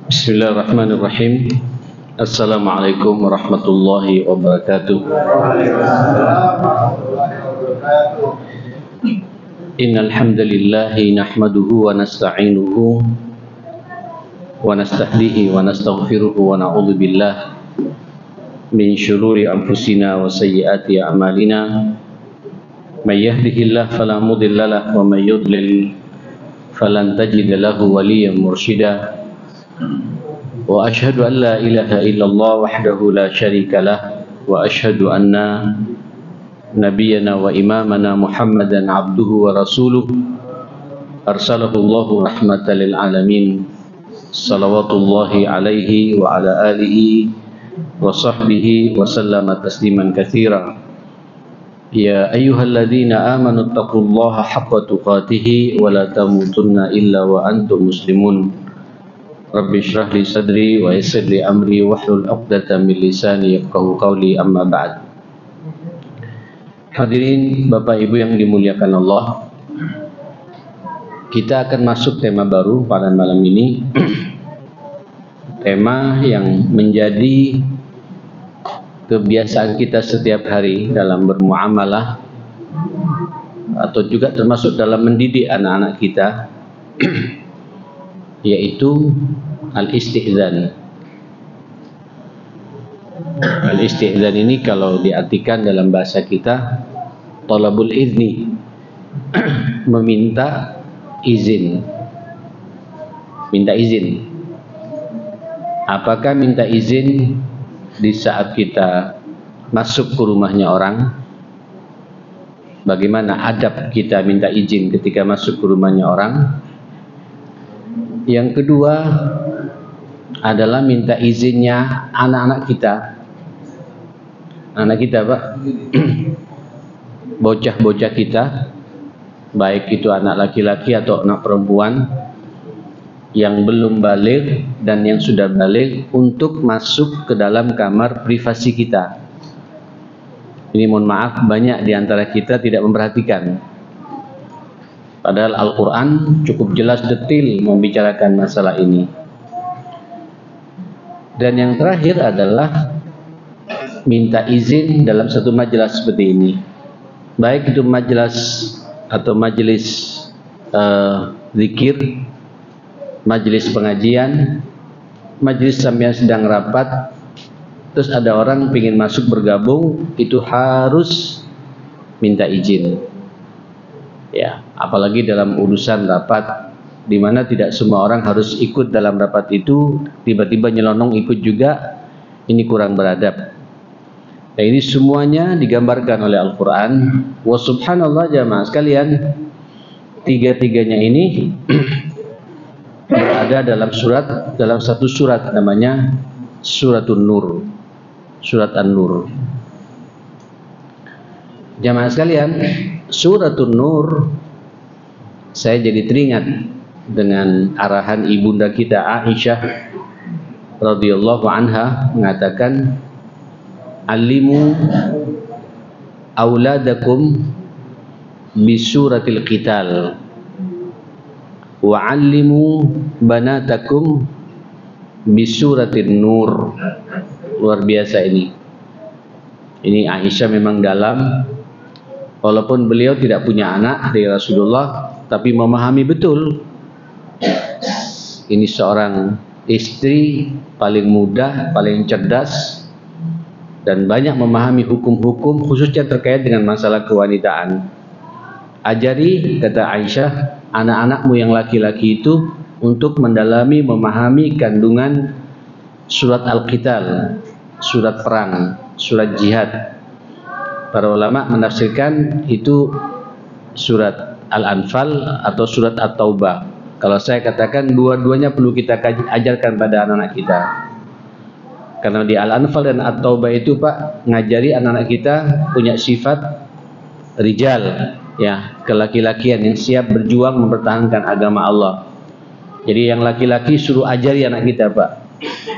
Bismillahirrahmanirrahim. Assalamualaikum warahmatullahi wabarakatuh. Innal hamdalillah nahmaduhu wa nasta'inuhu wa nastahdihi wa nastaghfiruhu wa na'udzu billah min syururi anfusina wa sayyiati a'malina. May yahdihillahu fala mudilla lahu wa may yudlil falan tajida lahu waliyyan mursyida. Wa ashhadu an la ilaha illallah wahdahu la syarika lah wa ashhadu anna nabiyyana wa imamana Muhammadan abduhu wa rasuluh arsalahu Allahu rahmatan lil alamin. Salawatullahi alaihi wa ala alihi wa sahbihi wa sallama tasliman katsira. Ya ayyuhalladzina amanu taqullaha haqqa tuqatih wa la tamutunna illa wa antum muslimun. Rabbi shrah li sadri wa yassir li amri wahlul 'uqdatam min lisani yafqahu qawli, amma ba'd. Hadirin Bapak Ibu yang dimuliakan Allah, kita akan masuk tema baru pada malam ini. Tema yang menjadi kebiasaan kita setiap hari dalam bermuamalah atau juga termasuk dalam mendidik anak-anak kita, yaitu al-istihzan. Al-istihzan ini kalau diartikan dalam bahasa kita, talabul izni, meminta izin. Minta izin. Apakah minta izin di saat kita masuk ke rumahnya orang? Bagaimana adab kita minta izin ketika masuk ke rumahnya orang? Yang kedua adalah minta izinnya anak-anak kita. Anak kita, Pak. Bocah-bocah kita, baik itu anak laki-laki atau anak perempuan yang belum baligh dan yang sudah baligh, untuk masuk ke dalam kamar privasi kita. Ini mohon maaf, banyak di antara kita tidak memperhatikan. Padahal Al-Quran cukup jelas detil membicarakan masalah ini. Dan yang terakhir adalah minta izin dalam satu majelis seperti ini. Baik itu majelis atau majelis zikir, majelis pengajian, majelis sambil sedang rapat, terus ada orang ingin masuk bergabung, itu harus minta izin. Ya, apalagi dalam urusan rapat di mana tidak semua orang harus ikut dalam rapat itu, tiba-tiba nyelonong ikut juga, ini kurang beradab. Nah, ini semuanya digambarkan oleh Al-Quran. Wa subhanallah jamaah sekalian, tiga-tiganya ini berada dalam satu surat, namanya Suratun Nur, Surat An-Nur. Jamaah sekalian, Suratun Nur, saya jadi teringat dengan arahan ibunda kita Aisyah radhiyallahu anha mengatakan, alimu auladakum bisuratil qital wa alimu banatakum bisuratin nur. Luar biasa ini. Ini Aisyah memang dalam, walaupun beliau tidak punya anak dari Rasulullah, tapi memahami betul. Ini seorang istri paling muda, paling cerdas, dan banyak memahami hukum-hukum khususnya terkait dengan masalah kewanitaan. Ajari, kata Aisyah, anak-anakmu yang laki-laki itu untuk mendalami, memahami kandungan surat Al-Qital, surat perang, surat jihad. Para ulama menafsirkan itu surat Al-Anfal atau surat At-Taubah. Kalau saya katakan dua-duanya perlu kita ajarkan pada anak-anak kita. Karena di Al-Anfal dan At-Taubah itu, Pak, ngajari anak-anak kita punya sifat rijal, ya, kelaki-lakian yang siap berjuang mempertahankan agama Allah. Jadi yang laki-laki suruh ajari anak kita, Pak,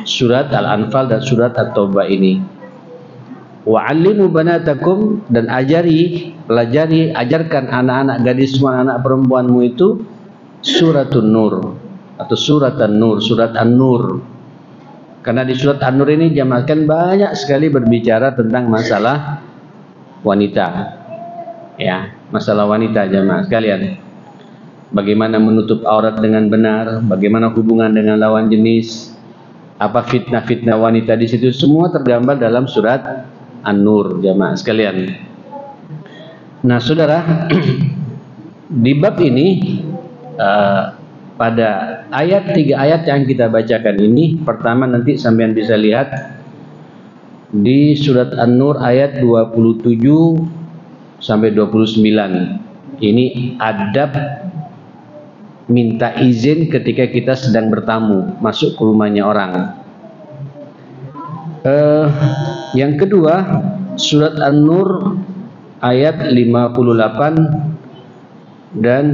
surat Al-Anfal dan surat At-Taubah ini. Wa'allimu banatakum, dan ajari, pelajari, ajarkan anak-anak gadismu, anak perempuanmu itu Suratun Nur atau surat An-Nur, surat An-Nur. Karena di surat An-Nur ini jamaah kan banyak sekali berbicara tentang masalah wanita. Ya, masalah wanita jamaah sekalian. Bagaimana menutup aurat dengan benar, bagaimana hubungan dengan lawan jenis, apa fitnah-fitnah wanita di situ, semua tergambar dalam surat An-Nur jamaah sekalian. Nah, saudara, di bab ini pada ayat 3 ayat yang kita bacakan ini, pertama nanti sampean bisa lihat di surat An-Nur ayat 27 sampai 29. Ini adab minta izin ketika kita sedang bertamu masuk ke rumahnya orang. Yang kedua, surat An-Nur ayat 58 dan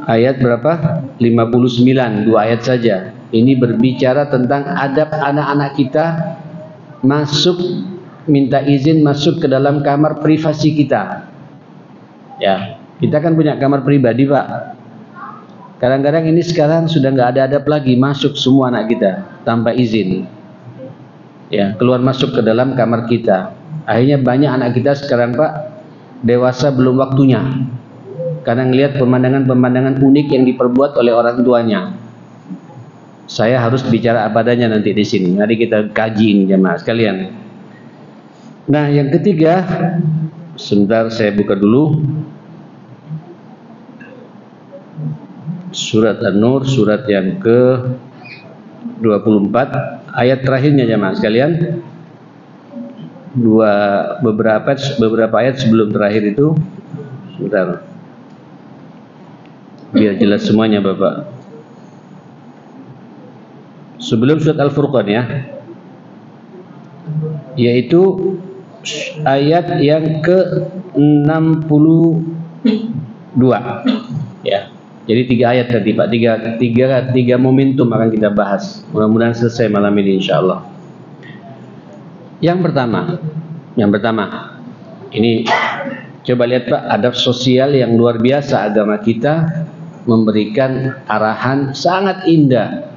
ayat berapa? 59, 2 ayat saja. Ini berbicara tentang adab anak-anak kita masuk, minta izin masuk ke dalam kamar privasi kita. Ya, kita kan punya kamar pribadi, Pak. Kadang-kadang ini sekarang sudah nggak ada adab lagi, masuk semua anak kita tanpa izin. Ya, keluar masuk ke dalam kamar kita. Akhirnya banyak anak kita sekarang, Pak, dewasa belum waktunya. Karena ngelihat pemandangan-pemandangan unik yang diperbuat oleh orang tuanya. Saya harus bicara apa adanya nanti di sini. Mari kita kaji ini jemaah sekalian. Nah, yang ketiga, sebentar saya buka dulu. Surat An-Nur, surat yang ke-24, ayat terakhirnya jemaah sekalian. Beberapa ayat sebelum terakhir itu, sebentar. Biar jelas semuanya Bapak. Sebelum surat Al-Furqan ya, yaitu ayat yang ke-62 ya. Jadi 3 ayat tadi Pak, tiga momentum akan kita bahas. Mudah-mudahan selesai malam ini insyaallah. Yang pertama ini coba lihat Pak, adab sosial yang luar biasa agama kita memberikan arahan sangat indah.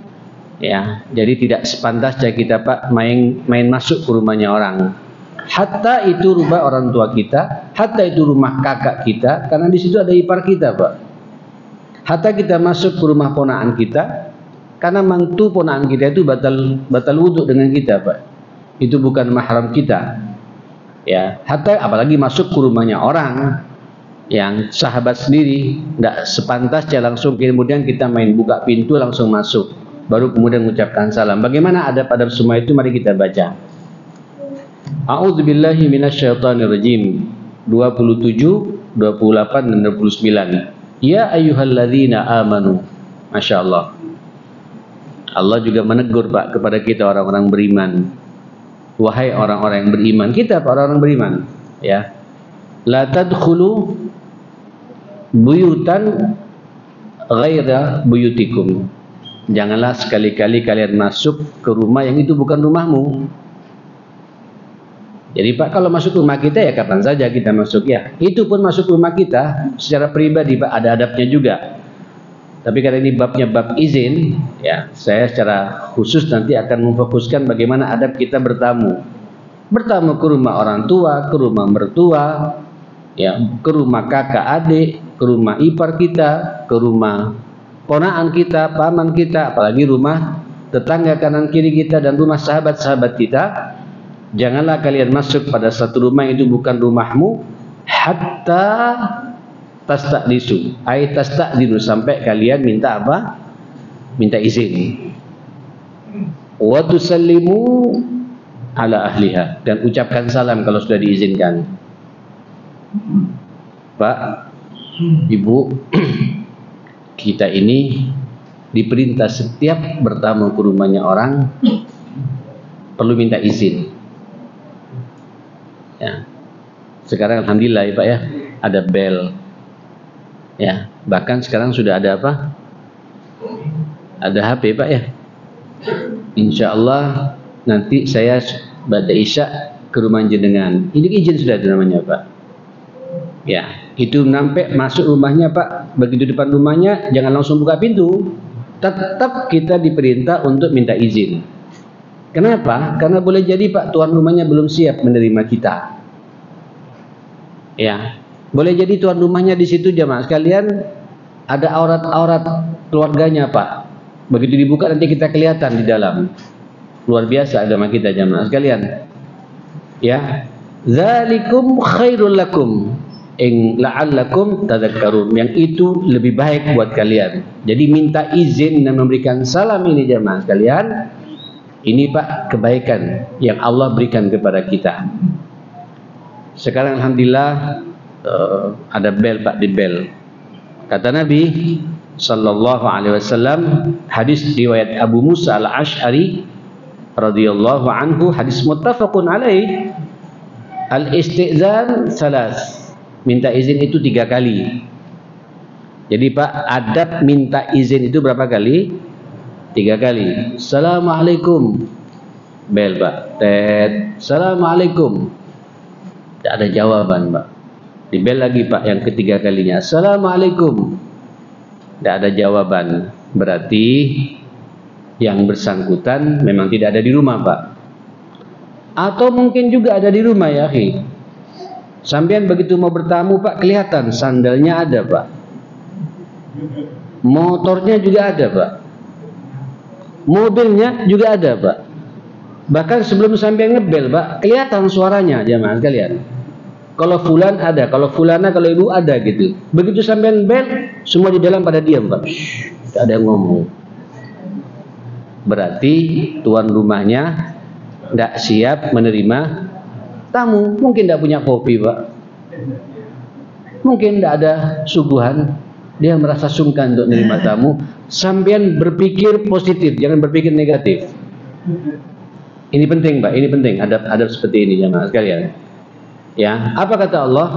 Ya, jadi tidak sepantasnya kita Pak main masuk ke rumahnya orang. Hatta itu rumah orang tua kita, hatta itu rumah kakak kita, karena di situ ada ipar kita Pak. Hatta kita masuk ke rumah ponaan kita, karena mantu ponaan kita itu batal wudhu dengan kita Pak. Itu bukan mahram kita. Ya, hatta apalagi masuk ke rumahnya orang yang sahabat sendiri, tidak sepantasnya langsung kemudian kita main buka pintu langsung masuk, baru kemudian mengucapkan salam. Bagaimana adab-adab semua itu? Mari kita baca. A'udzubillahi minasyaitonirrajim 27, 28 dan 29. Ya ayyuhalladzina amanu. Masya Allah. Allah juga menegur Pak kepada kita orang-orang beriman. Wahai orang-orang yang beriman, kita orang-orang beriman, ya. La tadkhulu buyutan ghaira buyutikum. Janganlah sekali-kali kalian masuk ke rumah yang itu bukan rumahmu. Jadi Pak, kalau masuk rumah kita ya kapan saja kita masuk ya. Itu pun masuk rumah kita secara pribadi Pak, ada adabnya juga. Tapi karena ini babnya bab izin, ya saya secara khusus nanti akan memfokuskan bagaimana adab kita bertamu. Bertamu ke rumah orang tua, ke rumah mertua, ya, ke rumah kakak adik, ke rumah ipar kita, ke rumah ponaan kita, paman kita, apalagi rumah tetangga kanan kiri kita dan rumah sahabat-sahabat kita. Janganlah kalian masuk pada satu rumah yang itu bukan rumahmu hatta tasta'disu, ay tasta'dinu, sampai kalian minta apa? Minta izin. Wa tusallimu ala ahliha, dan ucapkan salam kalau sudah diizinkan. Pak, Ibu, kita ini diperintah setiap bertamu ke rumahnya orang perlu minta izin. Ya. Sekarang alhamdulillah ya Pak ya, ada bel. Ya, bahkan sekarang sudah ada apa? Ada HP Pak ya. Insya Allah nanti saya pada Isya ke rumah jenengan. Ini izin sudah namanya Pak. Ya, itu sampai masuk rumahnya Pak, begitu depan rumahnya jangan langsung buka pintu. tetap kita diperintah untuk minta izin. Kenapa? Karena boleh jadi Pak, tuan rumahnya belum siap menerima kita. Ya, boleh jadi tuan rumahnya di situ jamaah sekalian ada aurat-aurat keluarganya Pak. Begitu dibuka nanti kita kelihatan di dalam. Luar biasa agama kita jamaah sekalian. Ya, zalikum khairul lakum in la'allakum tadhakkarun. Yang itu lebih baik buat kalian. Jadi minta izin dan memberikan salam ini jamaah sekalian. Ini Pak kebaikan yang Allah berikan kepada kita. Sekarang alhamdulillah ada bel Pak, di bel. Kata Nabi sallallahu alaihi wasallam, hadis riwayat Abu Musa al-Asy'ari radhiyallahu anhu, hadis muttafaqun alaih, al-istizan salas, minta izin itu 3 kali. Jadi Pak, adab minta izin itu berapa kali? 3 kali. Assalamualaikum, bel Pak, tet, assalamualaikum, tidak ada jawaban Pak. Di bel lagi Pak yang ketiga kalinya, assalamualaikum, tidak ada jawaban. Berarti yang bersangkutan memang tidak ada di rumah Pak. Atau mungkin juga ada di rumah ya akhi. Sampean begitu mau bertamu Pak, kelihatan sandalnya ada Pak, motornya juga ada Pak, mobilnya juga ada Pak. Bahkan sebelum sampai ngebel Pak, kelihatan suaranya jamaah sekalian. Kalau fulan ada, kalau fulana, kalau ibu ada gitu. Begitu sampai bel, semua di dalam pada diam Pak. Tidak ada yang ngomong. Berarti tuan rumahnya tidak siap menerima tamu. Mungkin tidak punya kopi Pak, mungkin tidak ada suguhan. Dia merasa sungkan untuk menerima tamu. Sampean berpikir positif, jangan berpikir negatif. Ini penting Pak, ini penting adab seperti ini jemaah sekalian. Ya, apa kata Allah?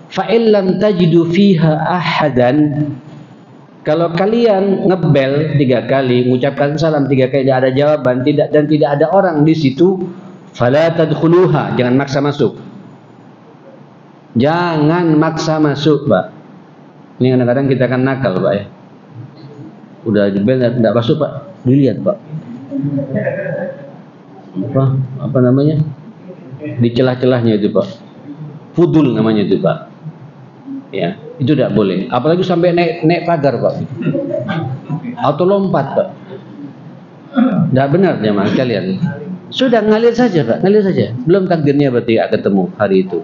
Fa illam tajidu fiha ahadan. Kalau kalian ngebel 3 kali, mengucapkan salam 3 kali, tidak ada jawaban, tidak ada orang di situ, fala tadkhuluha, jangan maksa masuk. Jangan maksa masuk Pak. Ini kadang-kadang kita akan nakal Pak ya. Udah jebel tidak masuk Pak, dilihat Pak. Apa namanya? Di celah-celahnya itu Pak. Fudul namanya itu Pak. Ya, itu tidak boleh. Apalagi sampai naik pagar Pak. Atau lompat Pak. Tidak benar jemaah sekalian. Sudah ngalir saja Pak, ngalir saja. Belum takdirnya berarti tidak ketemu hari itu.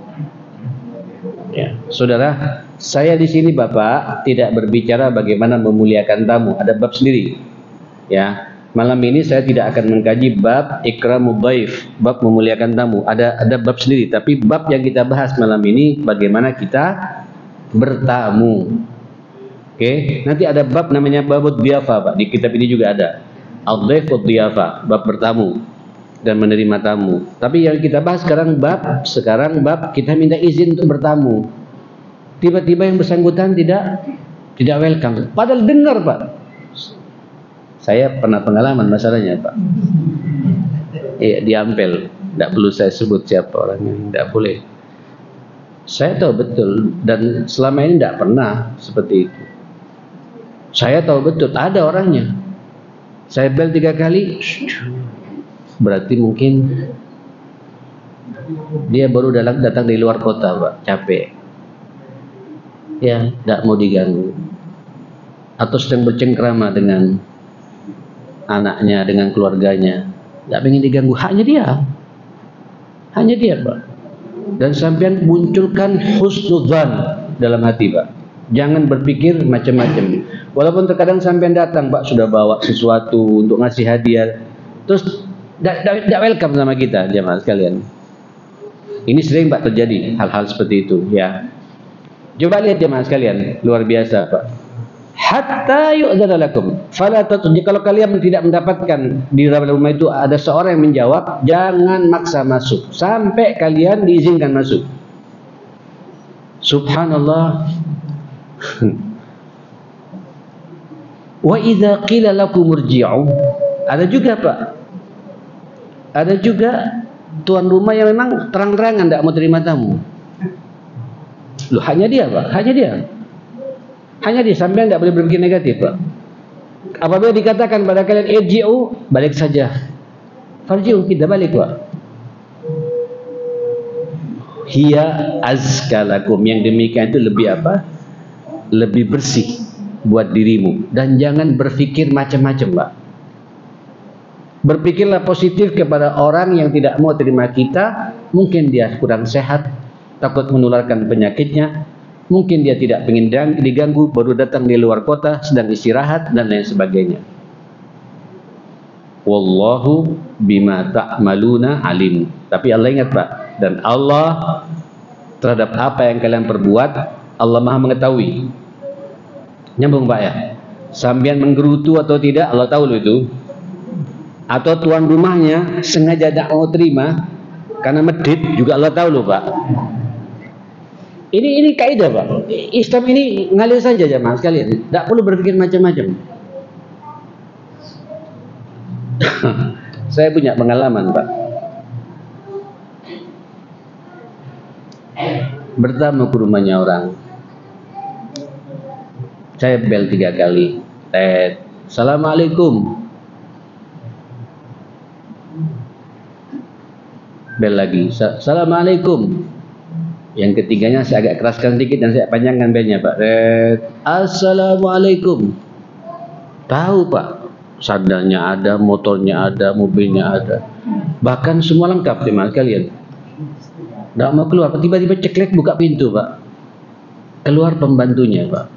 Ya, saudara, saya di sini Bapak tidak berbicara bagaimana memuliakan tamu, ada bab sendiri. Ya, malam ini saya tidak akan mengkaji bab ikramud dhaif, bab memuliakan tamu. Ada bab sendiri, tapi bab yang kita bahas malam ini bagaimana kita bertamu. Oke, nanti ada bab namanya babud dhiyafa Pak. Di kitab ini juga ada. Al-dhaif wad dhiyafa, bab bertamu dan menerima tamu. Tapi yang kita bahas sekarang bab kita minta izin untuk bertamu. Tiba-tiba yang bersangkutan tidak welcome. Padahal dengar Pak. Saya pernah pengalaman masalahnya Pak. Iya, di Ampel. Tidak perlu saya sebut siapa orangnya, tidak boleh. Saya tahu betul dan selama ini tidak pernah seperti itu. Saya tahu betul ada orangnya. Saya bel 3 kali. Berarti mungkin dia baru datang dari luar kota Pak, capek. Ya, tidak mau diganggu. Atau sedang bercengkrama dengan anaknya, dengan keluarganya, tidak ingin diganggu. Hanya dia Pak. Dan sampean munculkan husnudzan dalam hati Pak. Jangan berpikir macam-macam. Walaupun terkadang sampean datang Pak sudah bawa sesuatu untuk ngasih hadiah, terus tidak welcome sama kita jemaah sekalian. Ini sering Pak terjadi hal-hal seperti itu ya. Coba lihat jemaah sekalian, luar biasa Pak. Hatta yu'dzana lakum fala tatun. Kalau kalian tidak mendapatkan di dalam rumah itu ada seorang yang menjawab, jangan maksa masuk sampai kalian diizinkan masuk. Subhanallah. Wa idza qila lakum irji'u. Ada juga Pak. Ada juga tuan rumah yang memang terang-terangan tidak mau terima tamu. Loh, hanya dia Pak, hanya dia sampai tidak boleh berpikir negatif Pak. Apabila dikatakan pada kalian irji'u, balik saja. Farji'u, kita balik, Pak. Hiya azkalakum, yang demikian itu lebih apa? Lebih bersih buat dirimu. Dan jangan berpikir macam-macam, Pak. Berpikirlah positif kepada orang yang tidak mau terima kita. Mungkin dia kurang sehat, takut menularkan penyakitnya. Mungkin dia tidak ingin diganggu, baru datang di luar kota, sedang istirahat, dan lain sebagainya. Wallahu bima ta'maluna alim. Tapi Allah ingat, Pak, dan Allah terhadap apa yang kalian perbuat, Allah Maha mengetahui. Nyambung, Pak, ya? Sambian menggerutu atau tidak, Allah tahu loh itu. Atau tuan rumahnya sengaja tidak mau terima karena medit, juga Allah tahu loh, Pak. Ini kaidah, Pak. Islam ini ngalir saja jamaah sekalian, tidak perlu berpikir macam-macam. Saya punya pengalaman, Pak. Bertamu ke rumahnya orang, saya bel 3 kali. Assalamualaikum. Bel lagi. Assalamualaikum. Yang ketiganya saya agak keraskan sedikit dan saya panjangkan belnya, Pak. Assalamualaikum. Tahu, Pak, sadarnya ada, motornya ada, mobilnya ada, bahkan semua lengkap, teman kalian. Tidak mau keluar, tiba-tiba ceklek buka pintu, Pak. Keluar pembantunya, Pak.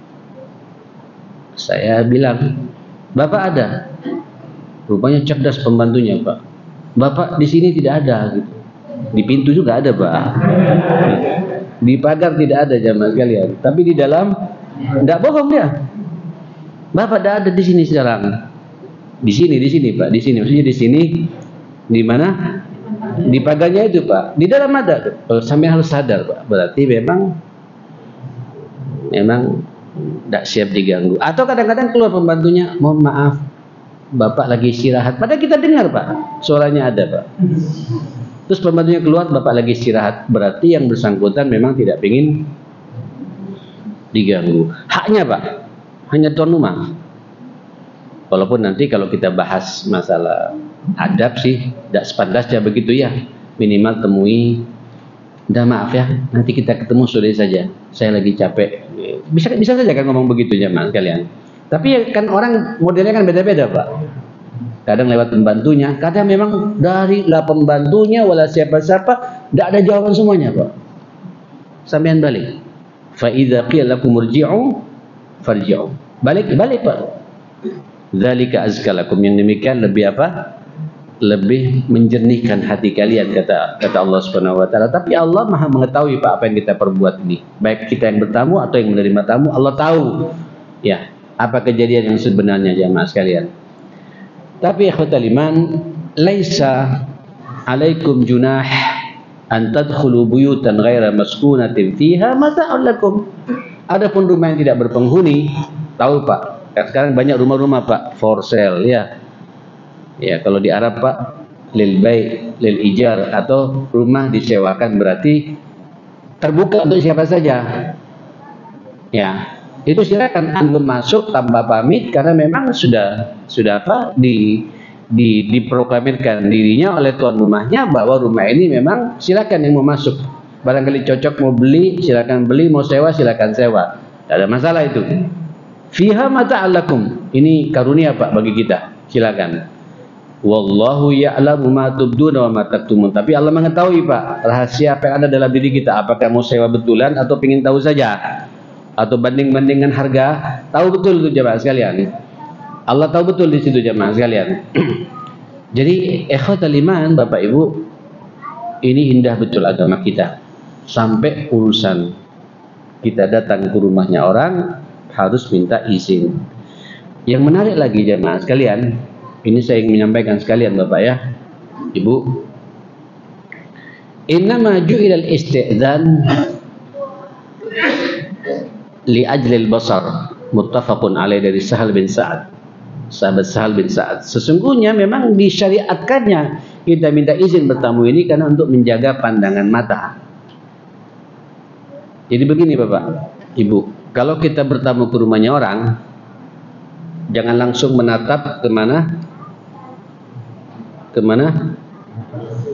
Saya bilang, Bapak ada? Rupanya cerdas pembantunya, Pak. Bapak di sini tidak ada, gitu. Di pintu juga ada, Pak. Di pagar tidak ada, jamaah sekalian. Tapi di dalam tidak bohong dia. Bapak tidak ada di sini sekarang. Di sini, Pak. Di sini, maksudnya di sini. Di mana? Di pagarnya itu, Pak. Di dalam ada. Sampai harus sadar, Pak. Berarti memang tidak siap diganggu. Atau kadang-kadang keluar pembantunya, mohon maaf, Bapak lagi istirahat. Padahal kita dengar, Pak, suaranya ada, Pak. Terus pembantunya keluar, Bapak lagi istirahat. Berarti yang bersangkutan memang tidak ingin diganggu. Haknya, Pak, hanya tuan rumah. Walaupun nanti kalau kita bahas masalah adab sih, tidak sepantasnya begitu ya. Minimal temui, udah maaf ya, nanti kita ketemu sore saja. Saya lagi capek. Bisa saja kan ngomong begitu ya, Mas kalian. Tapi ya kan orang modelnya kan beda-beda, Pak. Kadang lewat pembantunya, kadang memang dari lah pembantunya wala siapa-siapa, tidak ada jawaban semuanya, Pak. Sampean balik. Fa idza qila lakum irji'u farji'u. Balik, Pak. Dzalika azkalakum, yang demikian lebih apa? Lebih menjernihkan hati kalian, kata Allah Subhanahu wa taala. Tapi Allah Maha mengetahui, Pak, apa yang kita perbuat ini. Baik kita yang bertamu atau yang menerima tamu, Allah tahu. Ya, apa kejadian yang sebenarnya, jamaah sekalian. Tapi ikhwatal iman, laisa alaikum junah an tadkhulu buyutan ghaira maskunatin fiha mata'un lakum. Adapun rumah yang tidak berpenghuni, tahu, Pak, sekarang banyak rumah-rumah, Pak, for sale ya. Ya, kalau di Arab, Pak, lil bai', lil ijar, atau rumah disewakan, berarti terbuka untuk siapa saja. Ya, itu silakan antum masuk tanpa pamit, karena memang sudah apa, diproklamirkan dirinya oleh tuan rumahnya bahwa rumah ini memang silakan yang mau masuk. Barangkali cocok mau beli, silakan beli, mau sewa silakan sewa. Tidak ada masalah itu. Fiha mata'allakum. Ini karunia, Pak, bagi kita. Silakan. Wallahu ya'lamu ma tubduna wa ma taktumun. Tapi Allah mengetahui, Pak, rahasia apa yang ada dalam diri kita. Apakah mau sewa betulan atau ingin tahu saja, atau banding-bandingan harga. Tahu betul itu, jemaah sekalian. Allah tahu betul di situ, jemaah sekalian. Jadi ikhwatal iman, Bapak Ibu, ini indah betul agama kita. Sampai urusan kita datang ke rumahnya orang harus minta izin. Yang menarik lagi, jemaah sekalian, ini saya ingin menyampaikan sekalian, Bapak ya, Ibu. Innama ju'ilal isti'dzan li ajlil basar, muttafaqun alaih, dari Sahal bin Sa'ad, sahabat Sahal bin Sa'ad. Sesungguhnya memang disyariatkannya kita minta izin bertamu ini karena untuk menjaga pandangan mata. Jadi begini, Bapak Ibu, kalau kita bertamu ke rumahnya orang, Jangan langsung menatap kemana? Kemana?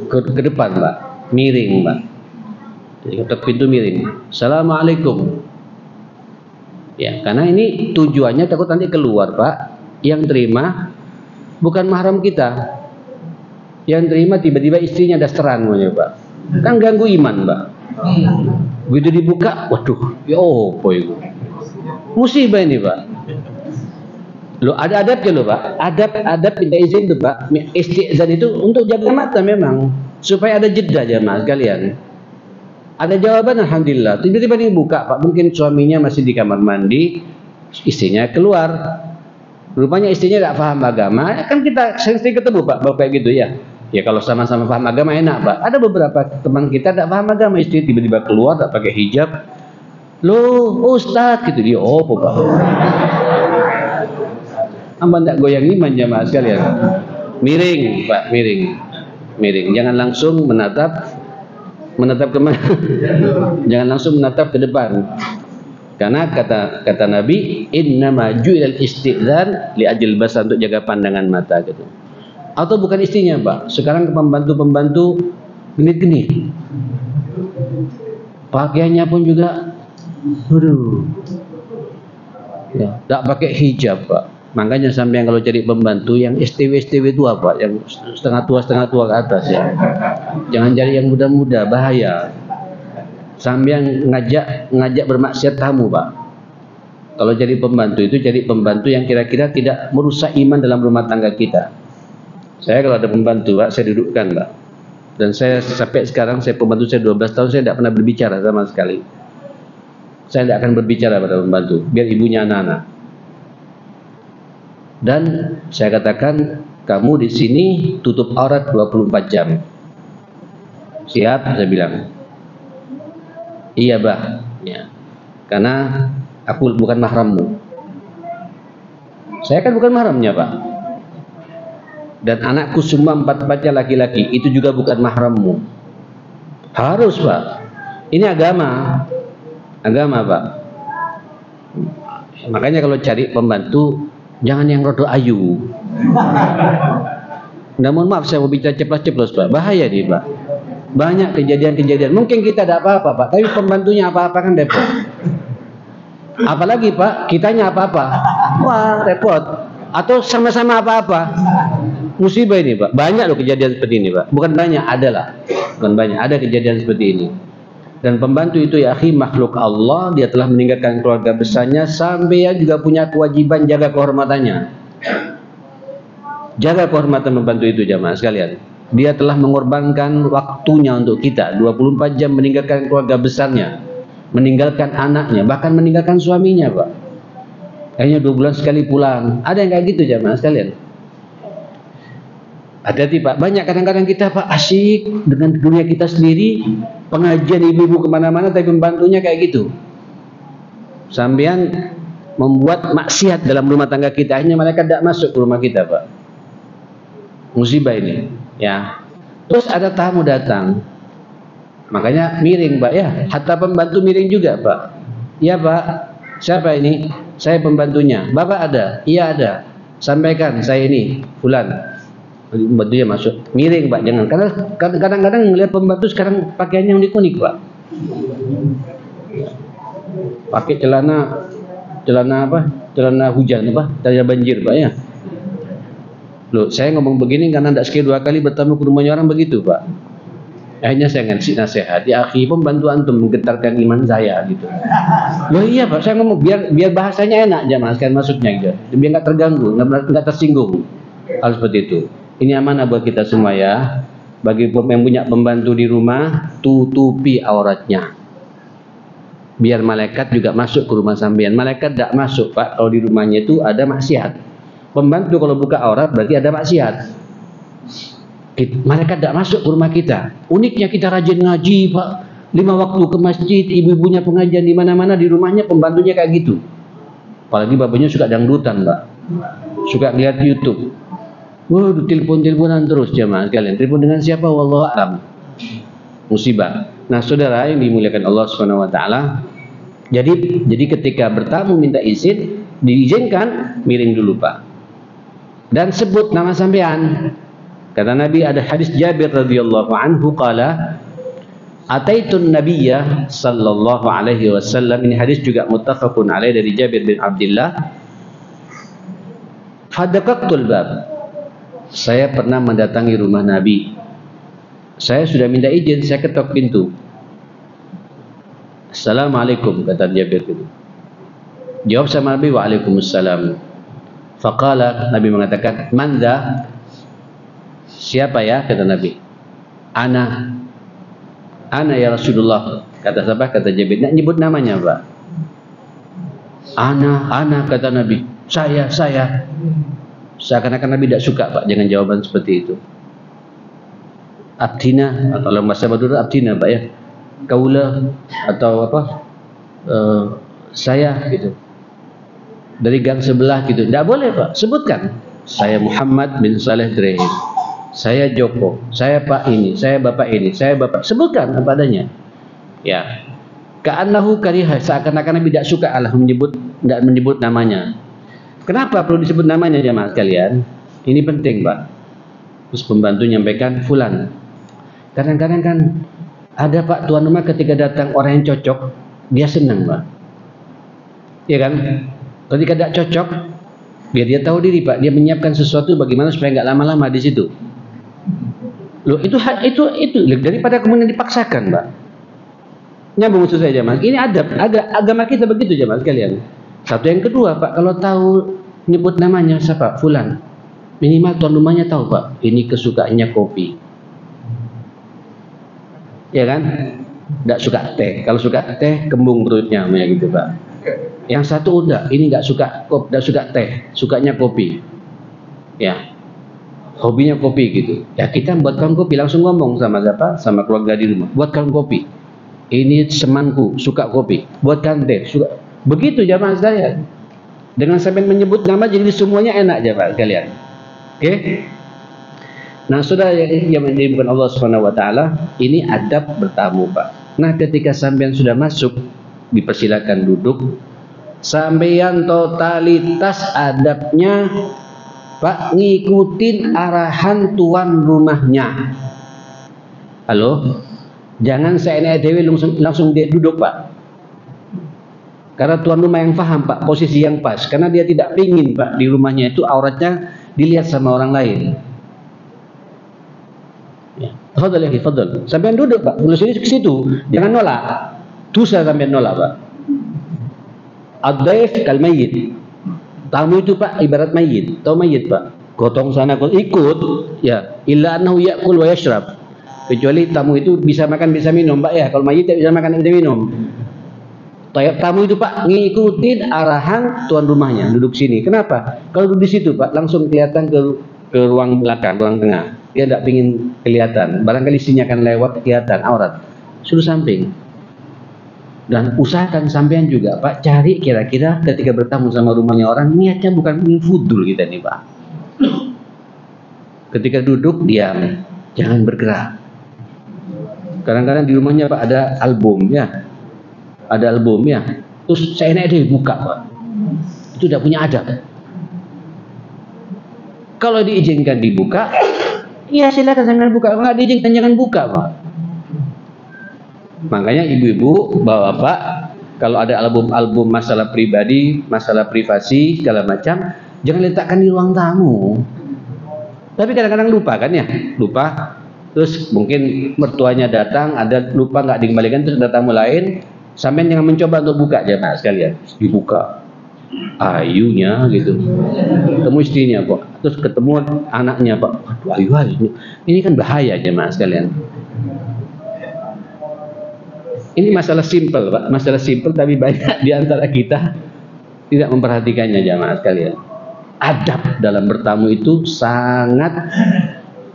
Ke depan, Pak. Miring, Pak. Jadi ketok pintu miring. Assalamualaikum. Ya, karena ini tujuannya takut nanti keluar, Pak. Yang terima bukan mahram kita. Yang terima tiba-tiba istrinya dasteran maunya, Pak. Kan ganggu iman, Pak. Begitu dibuka, waduh, ya apa itu? Musibah ini, Pak. Loh, ada adabnya loh, Pak. Adab minta izin tuh, Pak. Istizan itu untuk jaga mata memang, supaya ada jeda jamaah sekalian. Ada jawaban, alhamdulillah. Tiba-tiba ini buka, Pak. Mungkin suaminya masih di kamar mandi, istrinya keluar. Rupanya istrinya tidak paham agama. Kan kita sering ketemu, Pak, bapak gitu ya. Ya kalau sama-sama paham agama enak, Pak. Ada beberapa teman kita tidak paham agama, istri tiba-tiba keluar tak pakai hijab. Loh, Ustadz gitu dia. Oh, Pak. Amba tidak goyang iman jamaah sekalian. Miring, Pak, miring. Miring. Jangan langsung menatap kemana? Jangan langsung menatap ke depan. Karena kata Nabi, innama ju'ilal isti'dzan li ajil basar, untuk jaga pandangan mata gitu. Atau bukan istrinya, Pak. Sekarang pembantu-pembantu genit-genit. Pakaiannya pun juga aduh. Ya, tak pakai hijab, Pak. Makanya sampai yang kalau cari pembantu yang STW itu apa? Yang setengah tua ke atas ya. Jangan cari yang muda-muda, bahaya. Sampai yang ngajak bermaksiat tamu, Pak. Kalau jadi pembantu itu cari pembantu yang kira-kira tidak merusak iman dalam rumah tangga kita. Saya kalau ada pembantu, Pak, saya dudukkan, Pak. Dan saya sampai sekarang pembantu saya 12 tahun saya tidak pernah berbicara sama sekali. Saya tidak akan berbicara pada pembantu, biar ibunya anak-anak. Dan saya katakan, kamu di sini tutup aurat 24 jam. Siap, saya bilang. Iya, Bah. Ya. Karena aku bukan mahrammu. Saya kan bukan mahramnya, Pak. Dan anakku semua 4-4-nya laki-laki, itu juga bukan mahrammu. Harus, Pak. Ini agama. Agama, Pak. Makanya kalau cari pembantu, jangan yang rodo ayu. Namun maaf, saya mau bicara ceplos-ceplos, Pak. Bahaya nih, Pak. Banyak kejadian-kejadian. Mungkin kita tidak apa-apa, Pak. Tapi pembantunya apa-apa kan repot. Apalagi, Pak, kitanya apa-apa. Wah, repot. Atau sama-sama apa-apa. Musibah ini, Pak. Banyak loh kejadian seperti ini, Pak. Bukan banyak, adalah. Bukan banyak, ada kejadian seperti ini. Dan pembantu itu ya akhi, makhluk Allah. Dia telah meninggalkan keluarga besarnya, sampai dia juga punya kewajiban jaga kehormatannya. Jaga kehormatan pembantu itu jamaah sekalian. Dia telah mengorbankan waktunya untuk kita 24 jam, meninggalkan keluarga besarnya, meninggalkan anaknya, bahkan meninggalkan suaminya, Pak. Akhirnya 2 bulan sekali pulang. Ada yang kayak gitu jamaah sekalian. Hati-hati, Pak. Banyak kadang-kadang kita, Pak, asyik dengan dunia kita sendiri, pengajian ibu-ibu kemana-mana, tapi pembantunya kayak gitu. Sampean membuat maksiat dalam rumah tangga kita, akhirnya mereka tidak masuk ke rumah kita, Pak. Musibah ini, ya. Terus ada tamu datang, makanya miring, Pak, ya. Hatta pembantu miring juga, Pak. Ya, Pak. Siapa ini? Saya pembantunya. Bapak ada? Iya ada. Sampaikan saya ini fulan. Pembantunya masuk, miring, Pak, jangan. Karena kadang-kadang ngelihat pembantu sekarang pakaiannya unik-unik, Pak. Pakai celana apa? Celana hujan, apa? Celana banjir, Pak, ya. Loh, saya ngomong begini karena tidak sekali 2 kali bertemu ke rumahnya orang begitu, Pak. Akhirnya saya ngasih nasihat, ya akhi, pembantu antum menggetarkan iman saya gitu. Loh iya, Pak, saya ngomong biar bahasanya enak jamaah sekalian masuknya gitu. Biar nggak terganggu, nggak tersinggung. Hal seperti itu. Ini amanah buat kita semua ya. Bagi yang punya pembantu di rumah, tutupi auratnya. Biar malaikat juga masuk ke rumah sampean. Malaikat tidak masuk, Pak, kalau di rumahnya itu ada maksiat. Pembantu kalau buka aurat berarti ada maksiat. Malaikat tidak masuk ke rumah kita. Uniknya kita rajin ngaji, Pak. 5 waktu ke masjid, ibu-ibunya pengajian di mana-mana, di rumahnya pembantunya kayak gitu. Apalagi bapaknya suka dangdutan, Pak. Suka lihat YouTube. Waduh, telepon-teleponan terus jemaah sekalian. Telepon dengan siapa? Wallahu a'lam. Musibah. Nah, saudara yang dimuliakan Allah Subhanahu wa taala, jadi ketika bertamu minta izin, diizinkan, miring dulu Pak. Dan sebut nama sampean. Kata Nabi, ada hadis Jabir radhiyallahu anhu qala Ataitun Nabiyya sallallahu alaihi wasallam. Ini hadis juga muttafaqun alaih dari Jabir bin Abdullah. Fadaqaqtul bab. Saya pernah mendatangi rumah Nabi. Saya sudah minta izin, saya ketok pintu. Assalamualaikum, kata Jabir itu. Jawab sama Nabi, waalaikumsalam. Faqala, Nabi mengatakan, "Manda?" Siapa ya? Kata Nabi. Ana ya Rasulullah. Kata siapa? Kata Jabir. Nak nyebut namanya, Pak. Ana kata Nabi. Saya. Seakan-akan Nabi tidak suka, Pak. Jangan jawaban seperti itu. Abdina, kalau bahasa Madura Abdina, Pak ya. Kaula atau apa? Saya gitu. Dari gang sebelah gitu. Tidak boleh, Pak. Sebutkan. Saya Muhammad bin Saleh Ibrahim. Saya Joko, saya Pak ini, saya Bapak ini, saya Bapak. Sebutkan apa adanya. Ya. Ka'annahu kariha, seakan-akan Nabi tidak suka Allah tidak menyebut namanya. Kenapa perlu disebut namanya jemaah sekalian? Ini penting, Pak. Terus pembantu nyampaikan fulan. Kadang-kadang kan ada Pak tuan rumah ketika datang orang yang cocok, dia senang, Pak. Iya kan? Ketika tidak cocok, biar dia tahu diri, Pak. Dia menyiapkan sesuatu bagaimana supaya nggak lama-lama di situ. Loh, itu daripada kemudian dipaksakan, Pak. Nyambung maksud saya jemaah. Ini agama kita begitu jemaah sekalian. Satu, yang kedua, Pak, kalau tahu nyebut namanya siapa? Fulan. Minimal tuan rumahnya tahu, Pak. Ini kesukaannya kopi. Ya kan? Tidak suka teh. Kalau suka teh kembung perutnya gitu, Pak. Yang satu udah, ini nggak suka teh, sukanya kopi. Ya. Hobinya kopi gitu. Ya kita buatkan kopi, langsung ngomong sama siapa? Sama keluarga di rumah. Buatkan kopi. Ini temanku suka kopi. Buatkan teh, suka. Begitu jamaah saya. Dengan sampai menyebut nama jadi semuanya enak jamaah kalian. Oke? Nah, saudara yang bukan Allah Subhanahu wa taala, ini adab bertamu, Pak. Nah, ketika sampean sudah masuk, dipersilakan duduk. Sampean totalitas adabnya, Pak, ngikutin arahan tuan rumahnya. Halo? Jangan seenak dewe langsung duduk, Pak. Karena tuan rumah yang paham, Pak, posisi yang pas. Karena dia tidak ingin, Pak, di rumahnya itu auratnya dilihat sama orang lain. Ya. Fadal ya, fadal. Sampean duduk, Pak. Mulai sini ke situ. Jangan nolak. Dosa sampean nolak, Pak. Ad-daif kal mayyit. Tamu itu, Pak, ibarat mayit. Tahu mayit, Pak? Gotong sana, ikut. Ya. Illa annahu ya'kul wa yashrab. Kecuali tamu itu bisa makan, bisa minum, Pak ya. Kalau mayit tidak bisa makan, bisa minum. Tamu itu, Pak, ngikutin arahan tuan rumahnya. Duduk sini. Kenapa? Kalau duduk di situ, Pak, langsung kelihatan ke ruang belakang, ruang tengah. Dia tidak ingin kelihatan. Barangkali sini akan lewat, kelihatan aurat. Suruh samping. Dan usahakan sampean juga, Pak, cari kira-kira ketika bertamu sama rumahnya orang, niatnya bukan fudul kita nih, Pak. Ketika duduk, diam, jangan bergerak. Kadang-kadang di rumahnya, Pak, ada album ya, terus saya naik buka, Pak. Itu tidak punya adab. Kalau diizinkan dibuka, ya silakan jangan buka. Kalau nggak diizinkan jangan buka, Pak. Makanya ibu-ibu, bapak-bapak, kalau ada album-album masalah pribadi, masalah privasi, segala macam, jangan letakkan di ruang tamu. Tapi kadang-kadang lupa kan ya, lupa. Terus mungkin mertuanya datang, ada lupa nggak dikembalikan, terus ada tamu lain, sampai jangan mencoba untuk buka jemaah sekalian. Dibuka, ayunya gitu, ketemu istrinya, Pak. Terus ketemu anaknya, Pak. Waduh, ayu. Ini kan bahaya jemaah sekalian. Ini masalah simpel, Pak. Masalah simpel, tapi banyak di antara kita tidak memperhatikannya, jamaah sekalian. Adab dalam bertamu itu sangat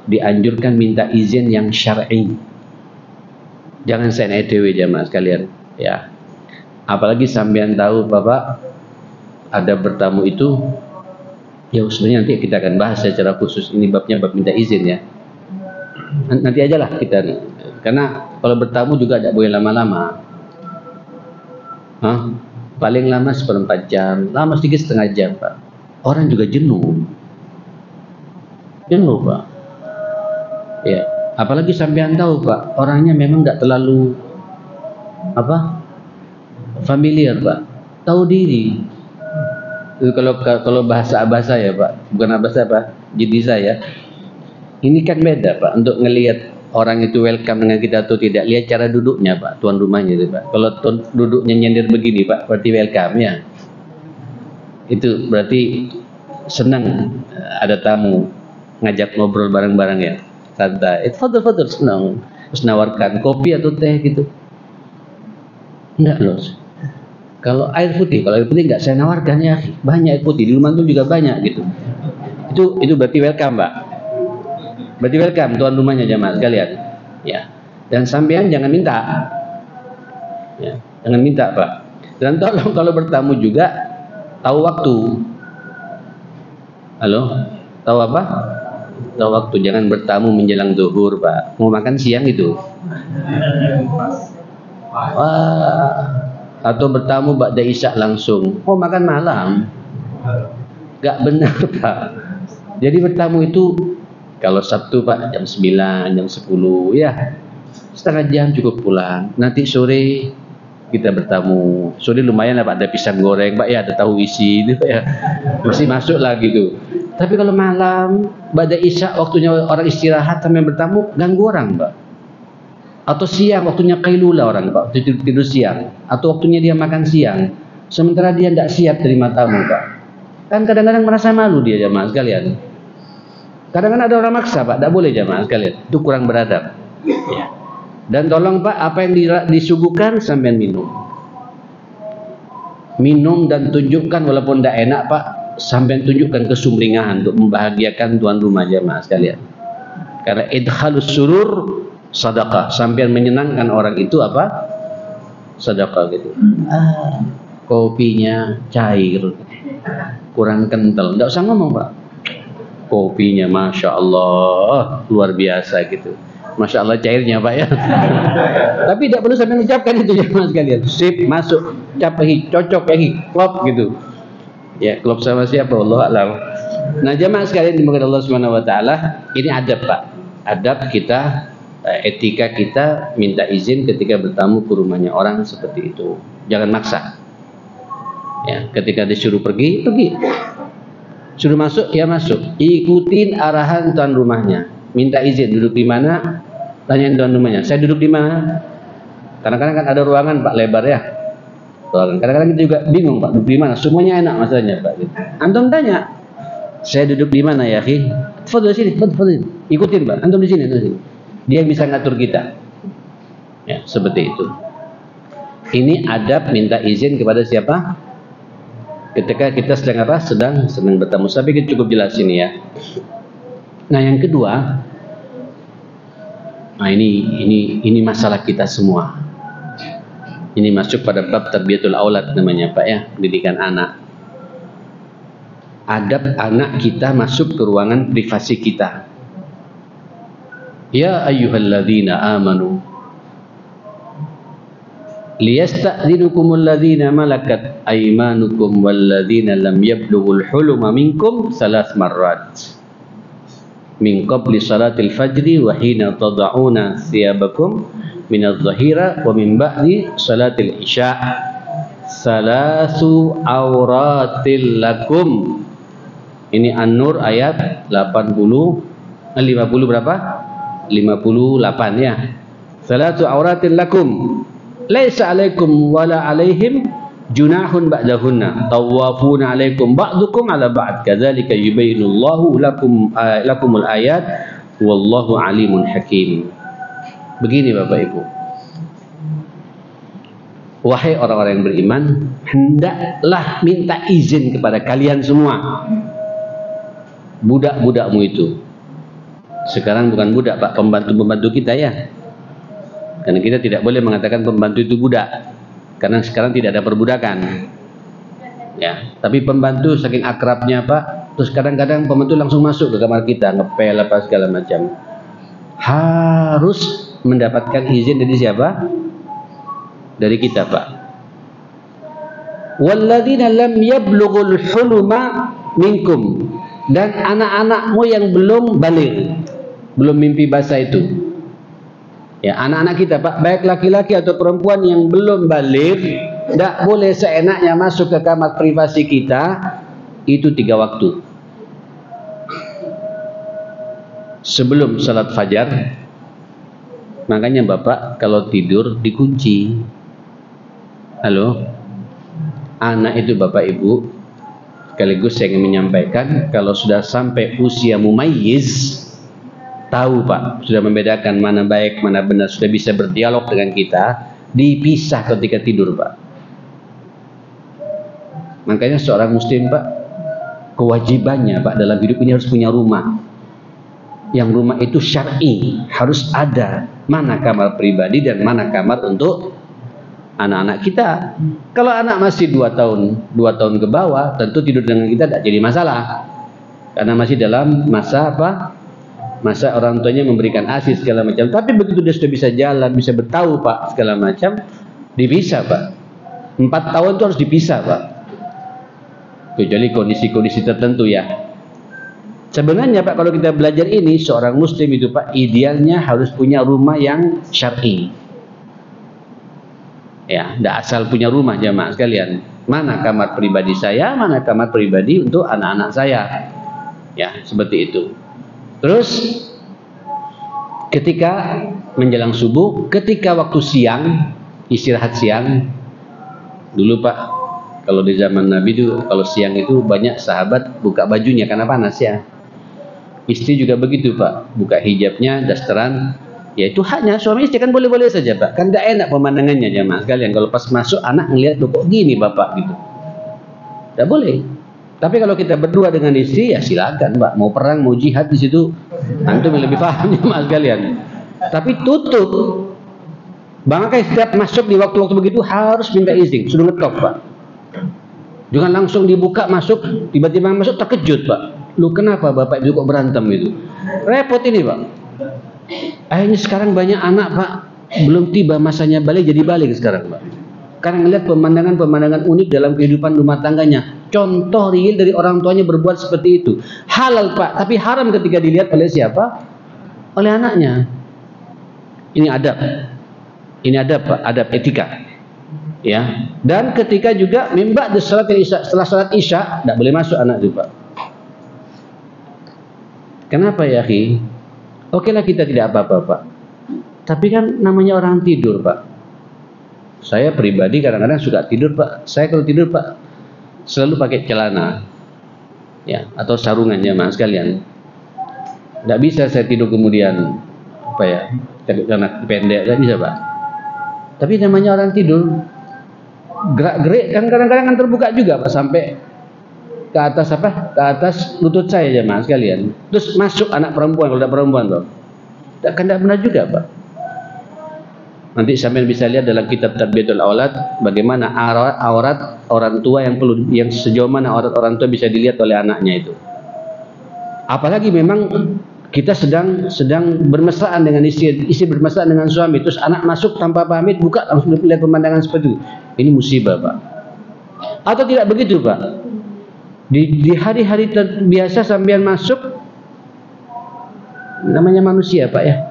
dianjurkan minta izin yang syar'i. Jangan seenak dewe, jamaah sekalian. Ya. Apalagi sampean tahu, Bapak, ada bertamu itu, ya sebenarnya nanti kita akan bahas secara khusus. Ini babnya bab minta izin ya. Nanti aja lah kita nih. Karena kalau bertamu juga tidak boleh lama-lama. paling lama seperempat jam, lama sedikit setengah jam Pak. Orang juga jenuh Pak. Ya, apalagi sampean tahu Pak, orangnya memang nggak terlalu familiar Pak, tahu diri. Kalau bahasa ya Pak, bukan bahasa jadi saya. Ini kan beda Pak, untuk ngelihat orang itu welcome dengan kita atau tidak, lihat cara duduknya Pak, tuan rumahnya itu Pak. Kalau duduknya nyender begini Pak, berarti welcome ya. Itu berarti senang ada tamu, ngajak ngobrol bareng-bareng ya, santai. Fadl senang. Terus nawarkan kopi atau teh gitu. Enggak loh. Kalau air putih enggak saya nawarkan ya, banyak air putih di rumah itu juga banyak gitu. Itu berarti welcome Pak. Berarti welcome tuan rumahnya jamaah sekalian. Ya. Dan sampean jangan minta. Ya, jangan minta Pak. Dan tolong kalau bertamu juga tahu waktu. Halo? Tahu apa? Tahu waktu, jangan bertamu menjelang zuhur Pak. Mau makan siang itu. Wah. Atau bertamu ba'da isya langsung. Mau makan malam. Gak benar Pak. Jadi bertamu itu kalau Sabtu Pak jam 9, jam 10 ya, setengah jam cukup pulang. Nanti sore kita bertamu. Sore lumayan lah Pak, ada pisang goreng Pak ya, ada tahu isi itu ya. Masih masuk lah gitu. Tapi kalau malam ba'da isya waktunya orang istirahat sampai bertamu, ganggu orang Pak. Atau siang waktunya kailula orang Pak, tidur siang. Atau waktunya dia makan siang, sementara dia tidak siap terima tamu Pak. Kan kadang-kadang merasa malu dia jamaah sekalian. Kadang-kadang ada orang maksa Pak, tidak boleh jamaah sekalian. Itu kurang beradab. Ya. Dan tolong Pak, apa yang disuguhkan sampean minum. Minum dan tunjukkan walaupun tidak enak Pak, sampean tunjukkan kesumringah untuk membahagiakan tuan rumah jamaah sekalian. Karena idkhalus surur sedekah, sampean menyenangkan orang itu apa? Sedekah gitu. Kopinya cair, kurang kental, tidak usah ngomong Pak. Kopinya Masya Allah luar biasa gitu, Masya Allah cairnya Pak ya. Tapi tidak perlu sampai mengucapkan itu ya mas sekalian. Sip, masuk, capai, cocok ya, klop gitu ya. Klop sama siapa Allah alam. Nah jamaah sekalian dimuliakan Allah Subhanahu Wa Taala, ini adab Pak, adab kita, etika kita minta izin ketika bertamu ke rumahnya orang seperti itu. Jangan maksa ya. Ketika disuruh pergi, suruh masuk ya masuk, ikutin arahan tuan rumahnya. Minta izin duduk di mana, tanyain tuan rumahnya, saya duduk di mana. Kadang-kadang kan ada ruangan Pak lebar ya, kadang-kadang kita juga bingung Pak duduk di mana, semuanya enak masalahnya Pak gitu. Antum tanya, saya duduk di mana ya khi, fadhil sini, fadhil ikutin Pak, antum di sini, dia bisa ngatur kita ya, seperti itu. Ini adab minta izin kepada siapa? Ketika kita sedang bertamu. Saya pikir cukup jelas ini ya. Nah yang kedua, nah ini masalah kita semua. Ini masuk pada bab tarbiyatul aulad namanya Pak ya, pendidikan anak. Adab anak kita masuk ke ruangan privasi kita. Ya ayyuhalladzina amanu liyasta'dzinukumul ladzina malakat aymanukum walladzina lam yablughul huluma minkum salas marrat min qabli salatil fajri wa hina tad'una thiyabakum minadh dhahira wa min ba'di salatil isya salasu auratil lakum. Ini An-Nur ayat 50 berapa? 58 ya. Salasu auratil lakum laisa alaikum wala alaihim junahun ba'dahunna tawafuna alaikum ba'dukum ala ba'd kadzalika yubayyinullahu lakumul ayat wallahu alimun hakim. Begini Bapak Ibu, wahai orang-orang yang beriman, hendaklah minta izin kepada kalian semua, budak-budakmu itu. Sekarang bukan budak Pak, pembantu-pembantu kita ya. Karena kita tidak boleh mengatakan pembantu itu budak, karena sekarang tidak ada perbudakan ya. Tapi pembantu saking akrabnya Pak, terus kadang-kadang pembantu langsung masuk ke kamar kita, ngepel apa segala macam. Harus mendapatkan izin dari siapa? Dari kita Pak. walladzina lam yablughul huluma minkum, dan anak-anakmu yang belum baligh, belum mimpi basah itu. Ya, anak-anak kita Pak, baik laki-laki atau perempuan yang belum baligh, tidak boleh seenaknya masuk ke kamar privasi kita. Itu 3 waktu. Sebelum salat fajar. Makanya Bapak kalau tidur dikunci. Halo, anak itu Bapak Ibu, sekaligus saya ingin menyampaikan, kalau sudah sampai usia mumayyiz, tahu Pak, sudah membedakan mana baik, mana benar, sudah bisa berdialog dengan kita, dipisah ketika tidur Pak. Makanya seorang muslim Pak, kewajibannya Pak dalam hidup ini harus punya rumah. Yang rumah itu syar'i, harus ada mana kamar pribadi dan mana kamar untuk anak-anak kita. Kalau anak masih 2 tahun ke bawah, tentu tidur dengan kita tidak jadi masalah, karena masih dalam masa apa? Masa orang tuanya memberikan ASI segala macam. Tapi begitu dia sudah bisa jalan, bisa bertahu Pak, segala macam, dipisah Pak. 4 tahun itu harus dipisah Pak, kecuali kondisi-kondisi tertentu ya. Sebenarnya Pak, kalau kita belajar ini, seorang muslim itu Pak, idealnya harus punya rumah yang syar'i. Ya, tidak asal punya rumah jamaah sekalian. Mana kamar pribadi saya, mana kamar pribadi untuk anak-anak saya. Ya, seperti itu. Terus ketika menjelang subuh, ketika waktu siang, istirahat siang. Dulu Pak, kalau di zaman Nabi itu, kalau siang itu banyak sahabat buka bajunya karena panas ya. Istri juga begitu Pak, buka hijabnya, dasteran. Ya itu haknya suami istri, kan boleh-boleh saja Pak. Kan tidak enak pemandangannya jamaah sekalian. Kalau pas masuk anak ngelihat, loh kok gini Bapak gitu. Tidak boleh. Tapi kalau kita berdua dengan istri, ya silakan Pak. Mau perang, mau jihad di situ, antum yang lebih paham jamaah sekalian. Tapi tutup. Bangkai setiap masuk di waktu-waktu begitu harus minta izin, sudah ngetok Pak. Jangan langsung dibuka masuk, tiba-tiba masuk terkejut Pak. Lu kenapa Bapak itu kok berantem itu? Repot ini Pak. Akhirnya sekarang banyak anak Pak, belum tiba masanya balik jadi balik sekarang Pak. Karena ngelihat pemandangan-pemandangan unik dalam kehidupan rumah tangganya. Contoh real dari orang tuanya berbuat seperti itu. Halal Pak, tapi haram ketika dilihat oleh siapa? Oleh anaknya. Ini adab. Ini adab Pak, adab etika. Ya. Dan ketika juga mimba di salat isya, setelah salat isya tidak boleh masuk anak itu Pak. Kenapa ya akhi? Oke lah kita tidak apa-apa Pak. Tapi kan namanya orang tidur Pak. Saya pribadi kadang-kadang suka tidur Pak. Saya kalau tidur Pak selalu pakai celana, ya, atau sarungan jamaah sekalian. Tidak bisa saya tidur kemudian apa ya, pakai celana pendek, tidak bisa Pak. Tapi namanya orang tidur, gerak-gerik kan kadang-kadang kan terbuka juga Pak, sampai ke atas apa? Ke atas lutut saya jamaah sekalian. Terus masuk anak perempuan, kalau ada perempuan tuh. Kan tidak benar juga Pak. Nanti sampai bisa lihat dalam kitab Tarbiyatul Aulad bagaimana aurat orang tua yang sejauh mana aurat orang tua bisa dilihat oleh anaknya itu. Apalagi memang kita sedang bermesraan dengan istri bermesraan dengan suami, terus anak masuk tanpa pamit, buka langsung lihat pemandangan seperti itu. Ini musibah Pak. Atau tidak begitu Pak? Di hari-hari biasa sampean masuk, namanya manusia Pak ya.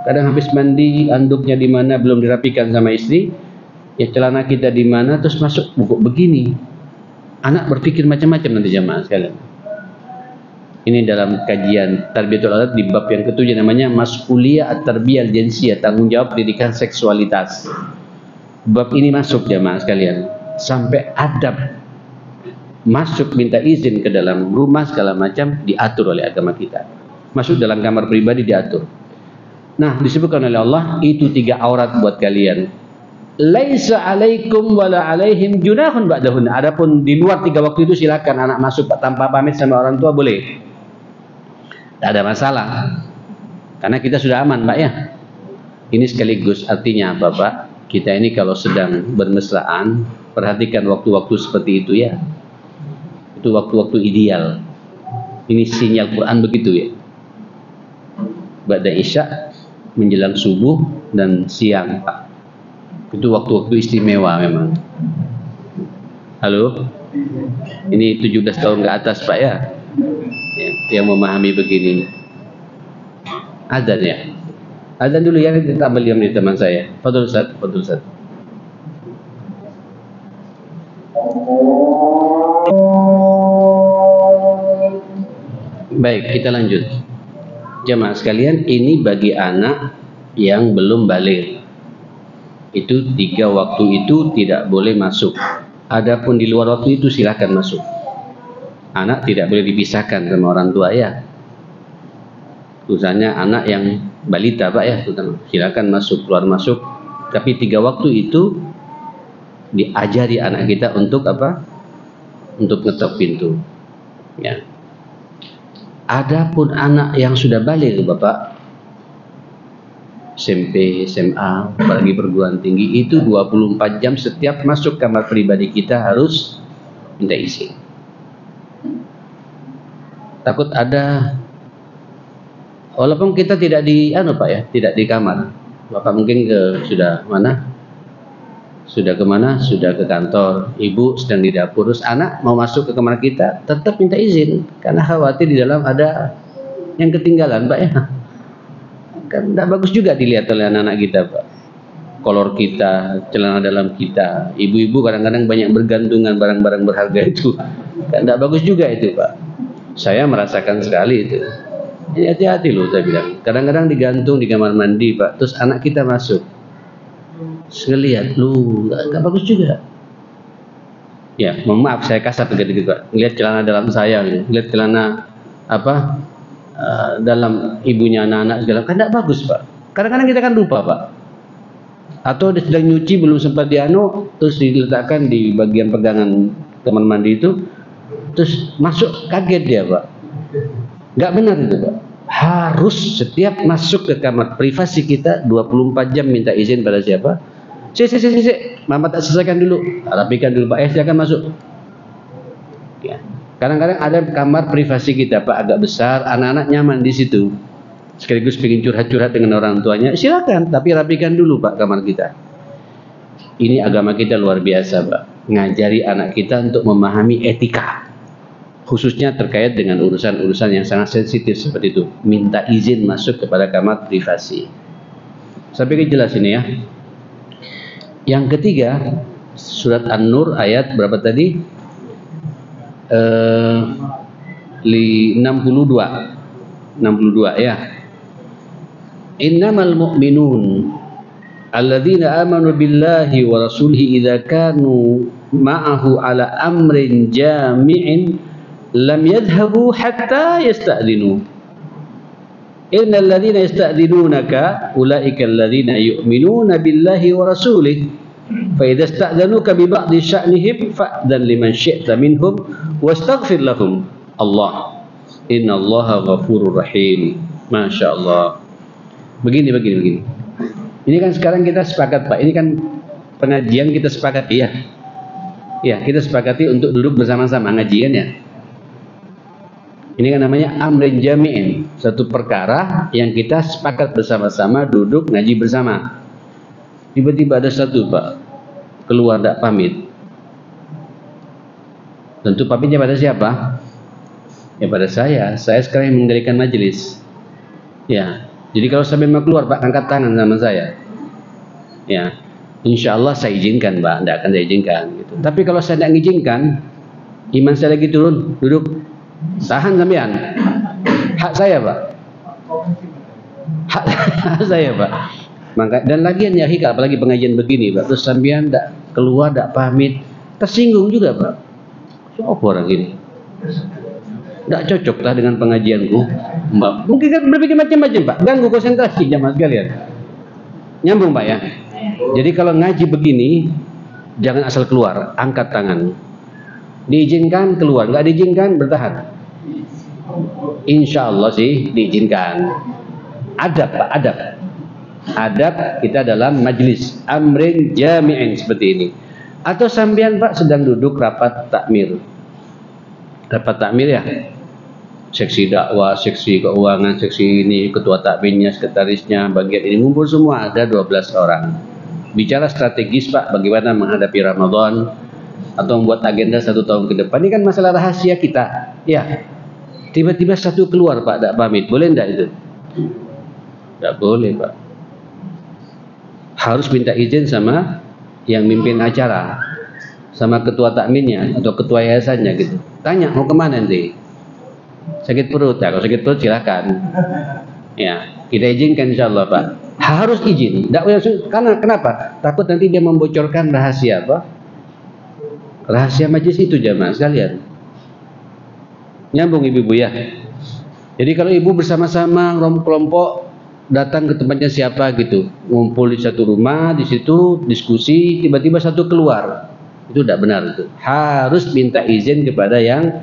Kadang habis mandi, anduknya di mana belum dirapikan sama istri, ya celana kita di mana, terus masuk buku begini. Anak berpikir macam-macam nanti jamaah sekalian. Ini dalam kajian Tarbiyatul Aulad di bab yang ke-7 namanya Mas'uliyah at-Tarbiyah al-Jinsiyah, tanggung jawab pendidikan seksualitas. Bab ini masuk jamaah sekalian sampai adab masuk minta izin ke dalam rumah segala macam diatur oleh agama kita. Masuk dalam kamar pribadi diatur. Nah, disebutkan oleh Allah itu 3 aurat buat kalian. Laisa alaikum wala alaihim junahun ba'dahun. Adapun di luar 3 waktu itu silakan anak masuk tanpa pamit sama orang tua boleh. Tidak ada masalah. Karena kita sudah aman, Pak ya. Ini sekaligus artinya apa, Pak? Kita ini kalau sedang bermesraan, perhatikan waktu-waktu seperti itu ya. Itu waktu-waktu ideal. Ini sinyal Quran begitu ya. Ba'da isya, menjelang subuh dan siang Pak. Itu waktu-waktu istimewa memang. Halo? Ini 17 tahun ke atas Pak ya? Yang memahami begini. Azan ya? Azan dulu ya, kita ambil diam di teman saya. Fadhil Ustaz, Fadhil Ustaz. Baik, kita lanjut. Jemaah sekalian, ini bagi anak yang belum balik. Itu 3 waktu itu tidak boleh masuk. Adapun di luar waktu itu silakan masuk. Anak tidak boleh dipisahkan sama orang tua ya. Khususnya anak yang balita Pak ya, silakan masuk, keluar masuk. Tapi 3 waktu itu diajari anak kita untuk apa? Untuk ngetok pintu. Ya. Adapun anak yang sudah balik Bapak, SMP, SMA, apalagi perguruan tinggi, itu 24 jam setiap masuk kamar pribadi kita harus minta izin. Takut ada, walaupun kita tidak di Pak ya, tidak di kamar. Bapak mungkin sudah mana? Sudah kemana? Sudah ke kantor. Ibu sedang di dapur. Terus anak mau masuk ke kamar kita, tetap minta izin karena khawatir di dalam ada yang ketinggalan Pak ya. Kan tidak bagus juga dilihat oleh anak-anak kita Pak. Kolor kita, celana dalam kita. Ibu-ibu kadang-kadang banyak bergantungan barang-barang berharga itu. Kan tidak bagus juga itu Pak. Saya merasakan sekali itu. Jadi hati-hati loh saya bilang. Kadang-kadang digantung di kamar mandi Pak. Terus anak kita masuk. Ngelihat lu nggak bagus juga. Ya, mohon maaf saya kasar begitu Pak. Lihat celana dalam saya, lihat celana apa dalam ibunya anak-anak segala, kan tidak bagus Pak. Kadang-kadang kita kan lupa Pak. Atau dia sedang nyuci belum sempat dianu, terus diletakkan di bagian pegangan kamar mandi itu, terus masuk kaget dia Pak. Nggak benar itu Pak. Harus setiap masuk ke kamar privasi kita 24 jam minta izin pada siapa? Mama tak selesaikan dulu, rapikan dulu Pak, silakan masuk. Ya. Kadang-kadang ada kamar privasi kita Pak agak besar, anak-anak nyaman di situ. Sekaligus pengen curhat-curhat dengan orang tuanya, silakan, tapi rapikan dulu Pak kamar kita. Ini agama kita luar biasa Pak, ngajari anak kita untuk memahami etika. Khususnya terkait dengan urusan-urusan yang sangat sensitif seperti itu, minta izin masuk kepada kamar privasi. Sampai jelas ini ya. Yang ketiga, surat An-Nur ayat berapa tadi? 62 ya. Innamal mu'minun alladzina amanu billahi wa rasulihi idza kanu ma'ahu ala amrin jami'in lam yadhhabu hatta yasta'dinu. Innal ladzina yasta'dinunaka ulaika alladzina yu'minuna billahi wa rasulihi fa idza ista'danuka bi ba'di sya'nihim fa'dan liman syi'ta minhum wastaghfir lahum. Allah innallaha ghafurur rahim. Masyaallah. Begini. Ini kan sekarang kita sepakat Pak, ini kan pengajian kita sepakat ya. Ya, kita sepakati untuk duduk bersama-sama ngajian ya. Ini kan namanya amrin jami'in, satu perkara yang kita sepakat bersama-sama duduk ngaji bersama. Tiba-tiba ada satu Pak keluar tidak pamit. Tentu pamitnya pada siapa? Ya pada saya sekarang yang mengendalikan majelis. Ya, jadi kalau sampai mau keluar Pak angkat tangan sama saya. Ya, insya Allah saya izinkan Pak, tidak akan saya izinkan. Gitu. Tapi kalau saya tidak izinkan, iman saya lagi turun, duduk. Tahan sampean. Hak saya Pak. Hak saya Pak. Maka dan lagian ya hika apalagi pengajian begini Pak. Terus sampean enggak keluar, enggak pamit, tersinggung juga Pak. Siapa orang ini? Enggak cocok lah dengan pengajianku. Mbak, mungkin kan berpikir macam-macam Pak. Ganggu konsentrasi jamaah sekalian. Nyambung Pak ya. Jadi kalau ngaji begini jangan asal keluar, angkat tangan. Diizinkan keluar, nggak diizinkan bertahan. Insya Allah sih diizinkan. Adab Pak, adab. Adab kita dalam majlis amrin jami'in seperti ini. Atau sampean Pak sedang duduk rapat takmir. Rapat takmir ya. Seksi dakwah, seksi keuangan, seksi ini, ketua takmirnya, sekretarisnya, bagian ini ngumpul semua ada 12 orang. Bicara strategis Pak, bagaimana menghadapi Ramadan. atau membuat agenda 1 tahun ke depan. Ini kan masalah rahasia kita. Ya, tiba-tiba satu keluar Pak, tidak pamit, boleh tidak itu? Tidak boleh Pak. Harus minta izin sama yang mimpin acara, sama ketua takminnya atau ketua yayasannya gitu. Tanya mau kemana nanti? Sakit perut ya, kalau sakit perut silakan. Ya, kita izinkan insyaallah Pak. Harus izin. Karena kenapa? Takut nanti dia membocorkan rahasia apa? Rahasia majlis itu jamaah sekalian. Nyambung ibu-ibu ya. Jadi kalau ibu bersama-sama kelompok datang ke tempatnya siapa gitu, ngumpul di satu rumah, di situ diskusi, tiba-tiba satu keluar, itu tidak benar itu. Harus minta izin kepada yang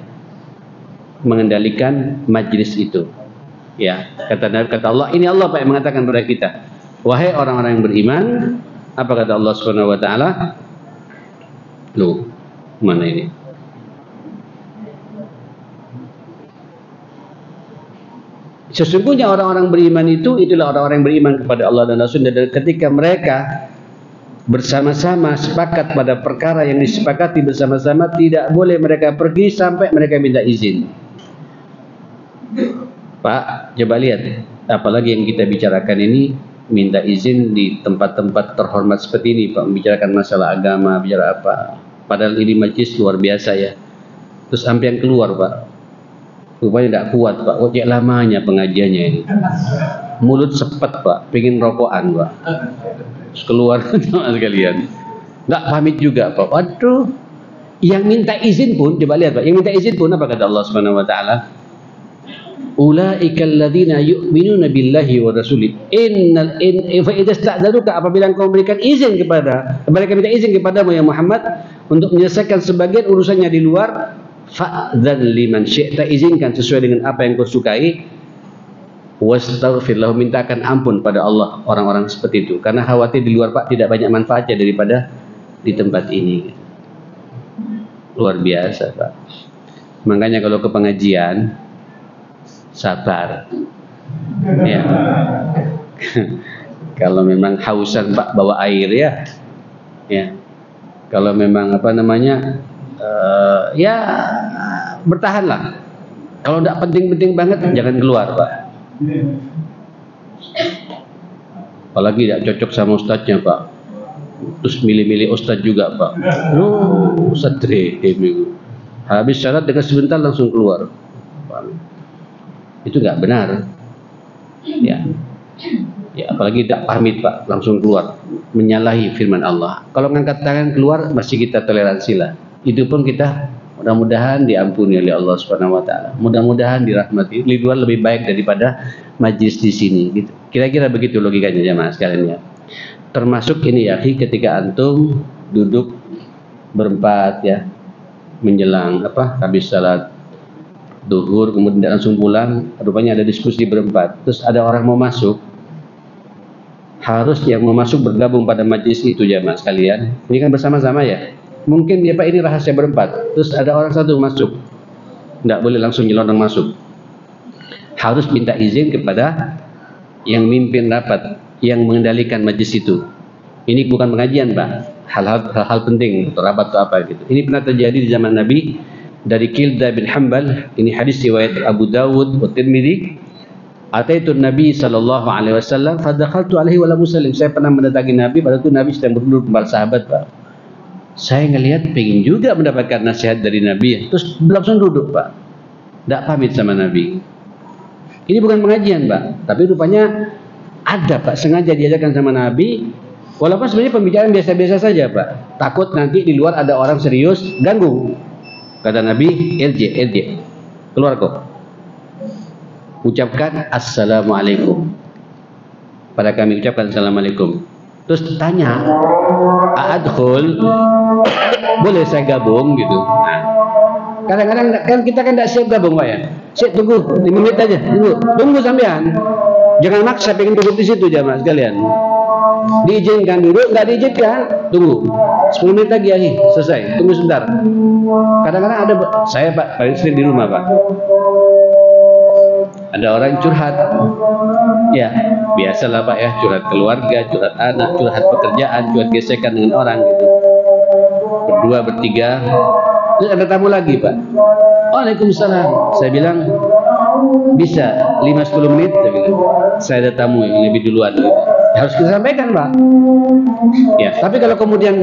mengendalikan majlis itu. Ya, kata Allah, ini Allah Pak yang mengatakan kepada kita, wahai orang-orang yang beriman, apa kata Allah Subhanahu wa taala? Loh, mana ini? Sesungguhnya orang-orang beriman itu itulah orang-orang yang beriman kepada Allah dan Rasul, dan ketika mereka bersama-sama sepakat pada perkara yang disepakati bersama-sama, tidak boleh mereka pergi sampai mereka minta izin. Pak, coba lihat, apalagi yang kita bicarakan ini minta izin di tempat-tempat terhormat seperti ini Pak, membicarakan masalah agama, bicara apa, padahal ini majlis luar biasa ya. Terus sampai yang keluar Pak, rupanya tidak kuat Pak, kok lamanya pengajiannya ini, mulut sepet Pak, pengen rokokan Pak, terus keluar sama sekalian, nggak pamit juga Pak. Waduh, yang minta izin pun, coba lihat Pak, yang minta izin pun apa kata Allah Subhanahu wa taala? Ulaika alladzina yu'minuna billahi wa rasuli fa idza sta'dzanuka, apabila engkau memberikan izin kepada mereka, minta izin kepadamu ya Muhammad untuk menyelesaikan sebagian urusannya di luar, fa'dzan liman syi'ta, izinkan sesuai dengan apa yang kau sukai, wastaghfir lahu, mintakan ampun pada Allah orang-orang seperti itu, karena khawatir di luar Pak tidak banyak manfaatnya daripada di tempat ini. Luar biasa Pak. Makanya kalau ke pengajian sabar ya. Kalau memang hausan Pak bawa air ya. Ya. Kalau memang apa namanya ya bertahanlah. Kalau tidak penting-penting banget jangan keluar Pak. Apalagi tidak cocok sama ustadznya Pak, terus milih-milih ustadz juga Pak. Ustadz habis syarat dengan sebentar langsung keluar. Itu nggak benar ya. Ya, apalagi tidak pamit Pak, langsung keluar, menyalahi firman Allah. Kalau ngangkat tangan keluar masih kita toleransi lah. Itu pun kita mudah-mudahan diampuni oleh Allah Subhanahu wa taala. Mudah-mudahan dirahmati. Di luar lebih baik daripada majlis di sini gitu. Kira-kira begitu logikanya jemaah sekalian ya. Termasuk ini ya, ketika antum duduk berempat ya, menjelang habis salat duhur, kemudian langsung pulang, rupanya ada diskusi berempat, terus ada orang mau masuk, harus yang mau masuk bergabung pada majlis itu jamaah sekalian. Ini kan bersama-sama ya, mungkin ya Pak ini rahasia berempat, terus ada orang satu masuk, tidak boleh langsung nyelonong masuk, harus minta izin kepada yang mimpin rapat, yang mengendalikan majlis itu. Ini bukan pengajian Pak, hal-hal penting untuk rapat atau apa gitu. Ini pernah terjadi di zaman Nabi, dari Kilda bin Hanbal, ini hadis riwayat Abu Dawud wa Tirmidzi. Ataitu Nabi sallallahu alaihi wasallam fa dakhaltu alaihi wa la muslim. Saya pernah mendatangi Nabi, pada itu Nabi sedang berduduk dengan sahabat Pak. Saya ngelihat pengen juga mendapatkan nasihat dari Nabi, terus langsung duduk Pak, tidak pamit sama Nabi. Ini bukan pengajian Pak, tapi rupanya ada Pak, sengaja diajarkan sama Nabi. Walaupun sebenarnya pembicaraan biasa-biasa saja Pak, takut nanti di luar ada orang serius ganggu. Kata Nabi, irji, keluar kok, ucapkan assalamualaikum. Pada kami ucapkan assalamualaikum. Terus tanya, adkhul, boleh saya gabung gitu. Nah, kadang-kadang kan kita kan tidak siap gabung Pak ya. Siap, tunggu 5 menit aja, tunggu sampean. Jangan maksa pengen duduk di situ jamaah sekalian. Diizinkan duduk, nggak diizinkan tunggu 10 menit lagi ya, selesai, tunggu sebentar. Kadang-kadang ada saya Pak, paling sering di rumah Pak, ada orang curhat ya, biasalah Pak ya, curhat keluarga, curhat anak, curhat pekerjaan, curhat gesekan dengan orang gitu. berdua, bertiga. Terus ada tamu lagi, Pak. Waalaikumsalam. Saya bilang, bisa 5-10 menit. Saya bilang, saya ada tamu yang lebih duluan. Harus kita sampaikan, Pak. Ya, tapi kalau kemudian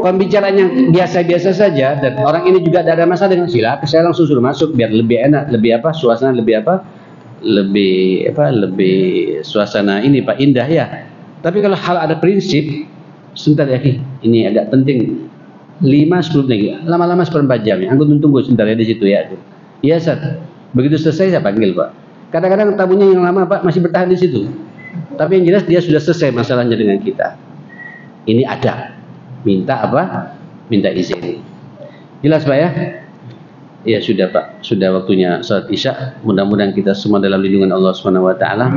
pembicaranya biasa-biasa saja dan orang ini juga tidak ada masalah dengan silakan, saya langsung suruh masuk biar lebih enak, lebih apa, suasana lebih apa, lebih suasana ini Pak indah ya. Tapi kalau hal ada prinsip, sebentar ya, ini agak penting. 5-10 menit, lama-lama 1/4 jam. Aku tunggu sebentar ya di situ ya. Iya, Sat. Begitu selesai saya panggil, Pak. Kadang-kadang tamunya yang lama, Pak, masih bertahan di situ. Tapi yang jelas dia sudah selesai masalahnya dengan kita. Ini ada. Minta apa? Minta izin. Jelas, Pak ya? Ya sudah, Pak. Sudah waktunya salat Isya. Mudah-mudahan kita semua dalam lindungan Allah Subhanahu wa taala.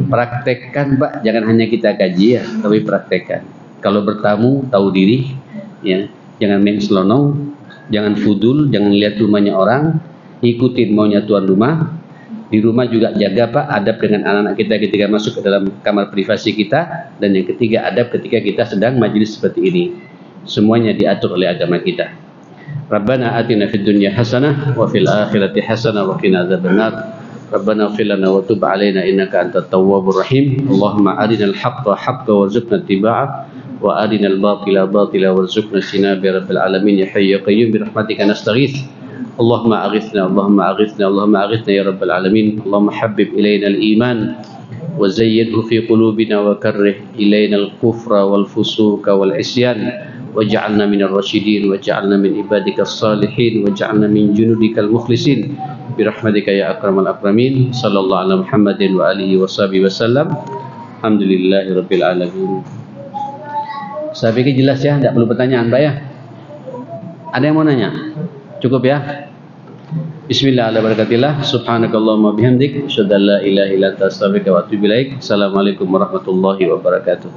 Praktekkan, Pak. Jangan hanya kita kaji ya, tapi praktekkan. Kalau bertamu tahu diri, ya. Jangan main selonong, jangan fudul, jangan lihat rumahnya orang, ikutin maunya tuan rumah. Di rumah juga jaga, Pak, adab dengan anak-anak kita ketika masuk ke dalam kamar privasi kita, dan yang ketiga adab ketika kita sedang majelis seperti ini. Semuanya diatur oleh agama kita. Rabbana atina fid dunya hasanah wa fil akhirati hasanah wa qina adzabannar. Rabbana ighfir lana wa tub 'alaina innaka antat tawwabur rahim. Allahumma arinal haqqo haqqan warzuqna ittiba'ah wa arinal batila batila warzuqna ijtinaba rabbil alamin ya hayyu ya qayyum bi rahmatika nastaghits. Allahumma aghithna Allahumma aghithna Allahumma aghithna ya rabbal alamin. Allahumma habbib ilaina al-iman wa zayyidhu fi qulubina wa karrih ilaina al-kufra wal fusuqa wal isyan waj'alna minal rasyidin waj'alna min ibadikas salihin waj'alna min junudikal mukhlisin bi rahmatika ya akramal akramin. Sallallahu ala Muhammadin wa alihi washabihi wasallam. Alhamdulillahirabbil alamin. Saya pikir jelas ya, tidak perlu pertanyaan, Pak ya. Ada yang mau nanya? Cukup ya. Bismillahirrahmanirrahim. Subhanakallahumma bihamdik, asyhadu an la ilaha illa anta astaghfiruka wa atubu ilaik. Assalamualaikum warahmatullahi wabarakatuh.